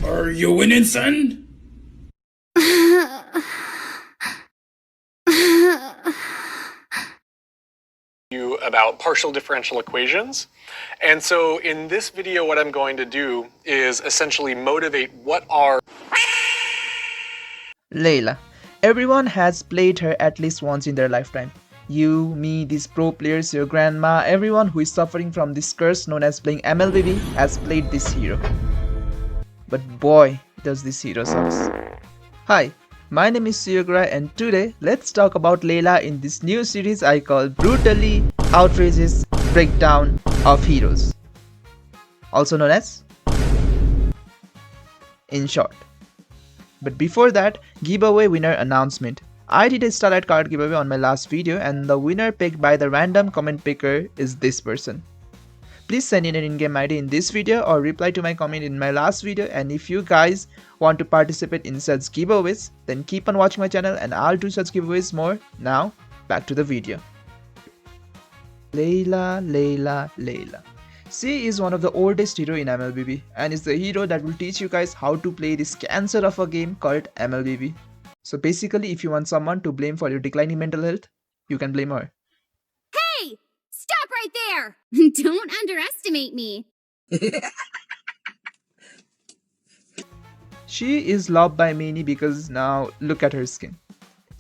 Are you winning, son? You about partial differential equations. And so in this video, what I'm going to do is essentially motivate what are Layla. Everyone has played her at least once in their lifetime. You, me, these pro players, your grandma, everyone who is suffering from this curse known as playing MLBB has played this hero. But boy, does this hero sucks. Hi, my name is Suyograi and today let's talk about Layla in this new series I call Brutally Outrageous Breakdown of Heroes. Also known as in short. But before that, giveaway winner announcement. I did a Starlight card giveaway on my last video and the winner picked by the random comment picker is this person. Please send in an in-game ID in this video or reply to my comment in my last video, and if you guys want to participate in such giveaways, then keep on watching my channel and I'll do such giveaways more. Now, back to the video. Layla. She is one of the oldest hero in MLBB and is the hero that will teach you guys how to play this cancer of a game called MLBB. So basically, if you want someone to blame for your declining mental health, you can blame her. Hey! Stop right there! Don't underestimate me. She is loved by many because now look at her skin.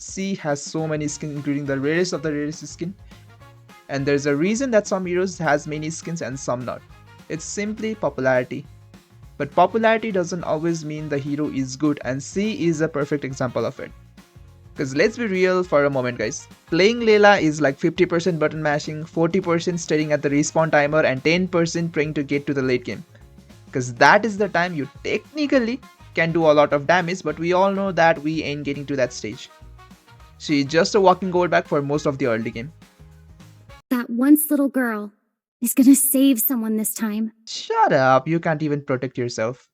She has so many skins, including the rarest of the rarest skin. And there's a reason that some heroes has many skins and some not. It's simply popularity. But popularity doesn't always mean the hero is good, and she is a perfect example of it. Cause let's be real for a moment guys. Playing Layla is like 50% button mashing, 40% staring at the respawn timer and 10% praying to get to the late game. Cause that is the time you technically can do a lot of damage, but we all know that we ain't getting to that stage. She is just a walking quarterback for most of the early game. That once little girl is gonna save someone this time. Shut up, you can't even protect yourself.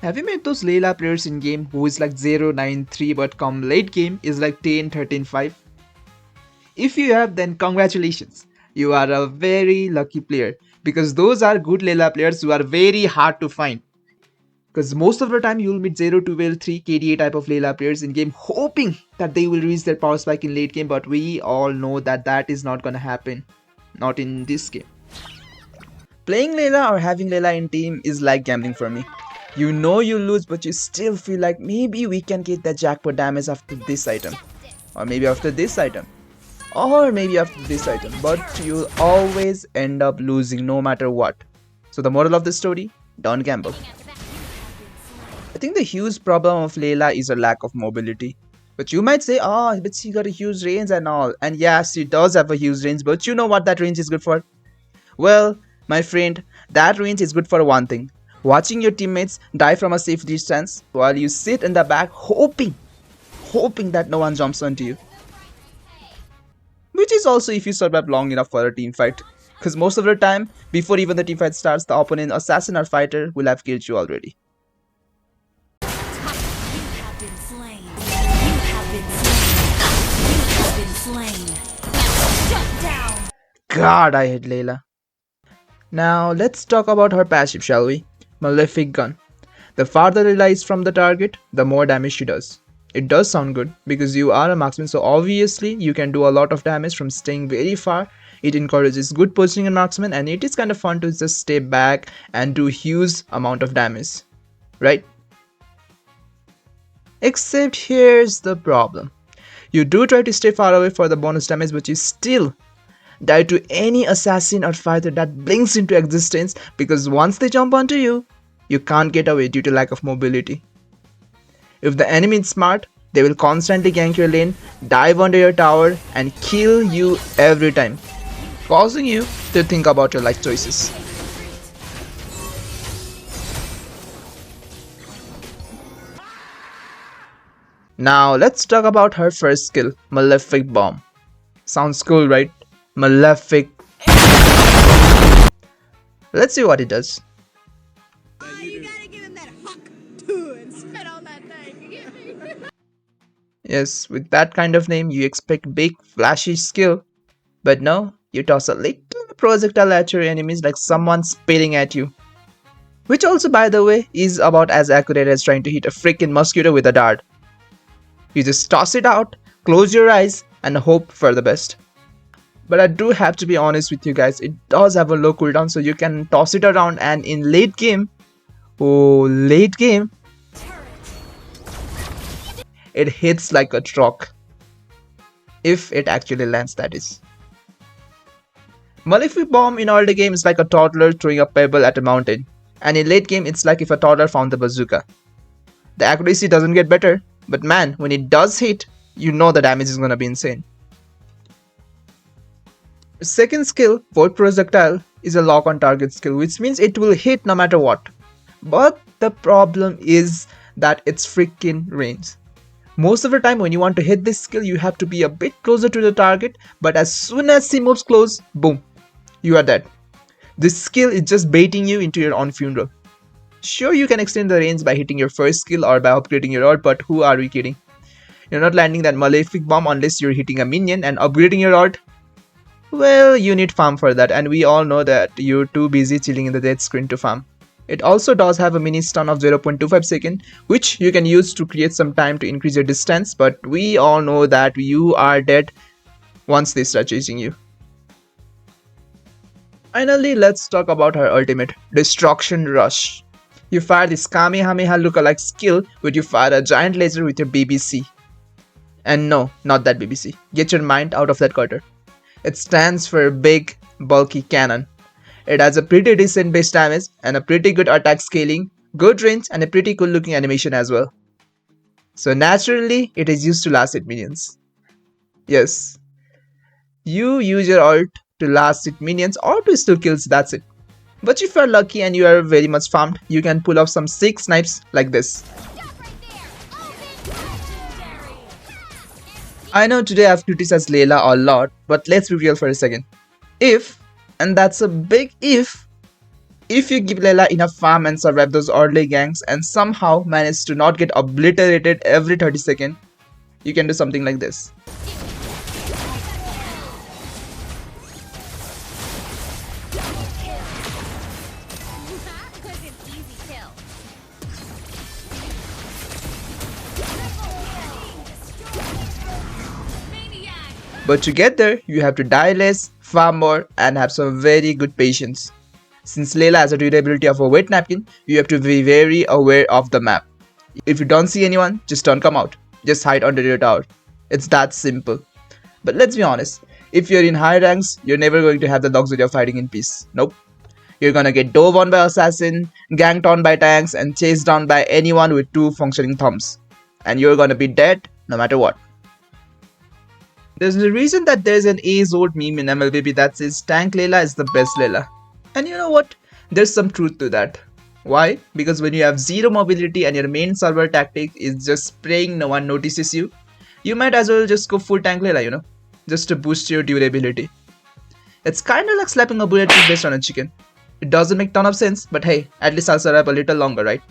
Have you met those Layla players in game who is like 0-9-3 but come late game is like 10-13-5? If you have, then congratulations. You are a very lucky player because those are good Layla players who are very hard to find. Because most of the time you will meet 0-12-3 KDA type of Layla players in game hoping that they will reach their power spike in late game, but we all know that that is not gonna happen. Not in this game. Playing Layla or having Layla in team is like gambling for me. You know you lose, but you still feel like maybe we can get that jackpot damage after this item. Or maybe after this item. Or maybe after this item. But you'll always end up losing no matter what. So the moral of the story, don't gamble. I think the huge problem of Layla is a lack of mobility. But you might say, oh, but she got a huge range and all. And yeah, she does have a huge range, but you know what that range is good for? Well, my friend, that range is good for one thing. Watching your teammates die from a safe distance while you sit in the back hoping that no one jumps onto you. Which is also if you survive long enough for a team fight. Because most of the time, before even the team fight starts, the opponent assassin or fighter will have killed you already. God, I hate Layla. Now let's talk about her passive, shall we? Malefic gun. The farther Layla is from the target, the more damage she does. It does sound good because you are a marksman, so obviously you can do a lot of damage from staying very far. It encourages good positioning in marksman and it is kind of fun to just stay back and do huge amount of damage. Right? Except here's the problem. You do try to stay far away for the bonus damage, but you still die to any assassin or fighter that blinks into existence because once they jump onto you, you can't get away due to lack of mobility. If the enemy is smart, they will constantly gank your lane, dive under your tower and kill you every time, causing you to think about your life choices. Now let's talk about her first skill, Malefic Bomb. Sounds cool, right? Malefic. Let's see what it does. You gotta give him that huck too and spit on that thing. You get me? Yes, with that kind of name, you expect big, flashy skill. But no, you toss a little projectile at your enemies like someone spitting at you. Which also, by the way, is about as accurate as trying to hit a freaking mosquito with a dart. You just toss it out, close your eyes, and hope for the best. But I do have to be honest with you guys, it does have a low cooldown, so you can toss it around, and in late game, it hits like a truck. If it actually lands, that is. Malefic bomb in early game is like a toddler throwing a pebble at a mountain, and in late game it's like if a toddler found the bazooka. The accuracy doesn't get better, but man, when it does hit, you know the damage is gonna be insane. Second skill, for projectile, is a lock on target skill, which means it will hit no matter what. But the problem is that it's freaking range. Most of the time when you want to hit this skill, you have to be a bit closer to the target, but as soon as he moves close, boom, you are dead. This skill is just baiting you into your own funeral. Sure, you can extend the range by hitting your first skill or by upgrading your ult, but who are we kidding? You're not landing that Malefic bomb unless you're hitting a minion, and upgrading your ult, well, you need farm for that, and we all know that you're too busy chilling in the death screen to farm. It also does have a mini stun of 0.25 second, which you can use to create some time to increase your distance, but we all know that you are dead once they start chasing you. Finally, let's talk about her ultimate, Destruction Rush. You fire this Kamehameha lookalike skill where you fire a giant laser with your BBC. And no, not that BBC. Get your mind out of that gutter. It stands for Big Bulky Cannon. It has a pretty decent base damage and a pretty good attack scaling, good range, and a pretty cool looking animation as well. So naturally, it is used to last hit minions. Yes, you use your ult to last hit minions or to steal kills, that's it. But if you are lucky and you are very much farmed, you can pull off some sick snipes like this. I know today I've criticized Layla a lot, but let's be real for a second. If, and that's a big if you give Layla enough farm and survive those early ganks and somehow manage to not get obliterated every 30 seconds, you can do something like this. But to get there, you have to die less, farm more, and have some very good patience. Since Layla has a durability of a wet napkin, you have to be very aware of the map. If you don't see anyone, just don't come out. Just hide under your tower. It's that simple. But let's be honest, if you're in high ranks, you're never going to have the luxury of fighting in peace. Nope. You're gonna get dove on by assassin, ganked on by tanks, and chased down by anyone with 2 functioning thumbs. And you're gonna be dead no matter what. There's a reason that there's an age-old meme in MLBB that says Tank Layla is the best Layla. And you know what? There's some truth to that. Why? Because when you have zero mobility and your main server tactic is just spraying, no one notices you, you might as well just go full Tank Layla, you know, just to boost your durability. It's kinda like slapping a bullet based on a chicken. It doesn't make ton of sense, but hey, at least I'll survive a little longer, right?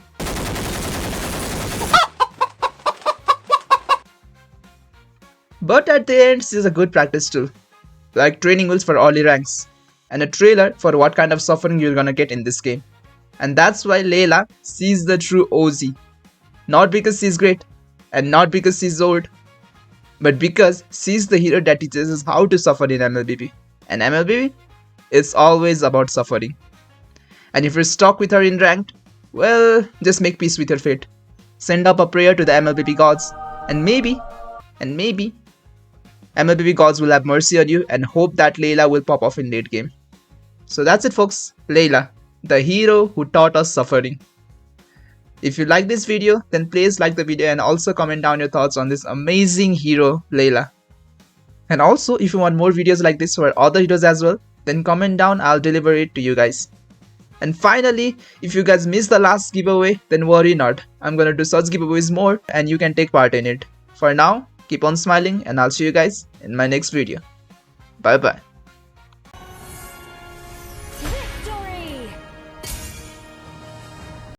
But at the end, this is a good practice tool, like training wheels for early ranks, and a trailer for what kind of suffering you're gonna get in this game. And that's why Layla sees the true OZ. Not because she's great, and not because she's old, but because she's the hero that teaches us how to suffer in MLBB. And MLBB is always about suffering. And if you're stuck with her in ranked, well, just make peace with your fate. Send up a prayer to the MLBB gods, and maybe, MLBB gods will have mercy on you and hope that Layla will pop off in late game. So that's it folks, Layla, the hero who taught us suffering. If you like this video, then please like the video and also comment down your thoughts on this amazing hero, Layla. And also, if you want more videos like this for other heroes as well, then comment down, I'll deliver it to you guys. And finally, if you guys missed the last giveaway, then worry not. I'm gonna do such giveaways more and you can take part in it. For now, keep on smiling and I'll see you guys in my next video. Bye bye.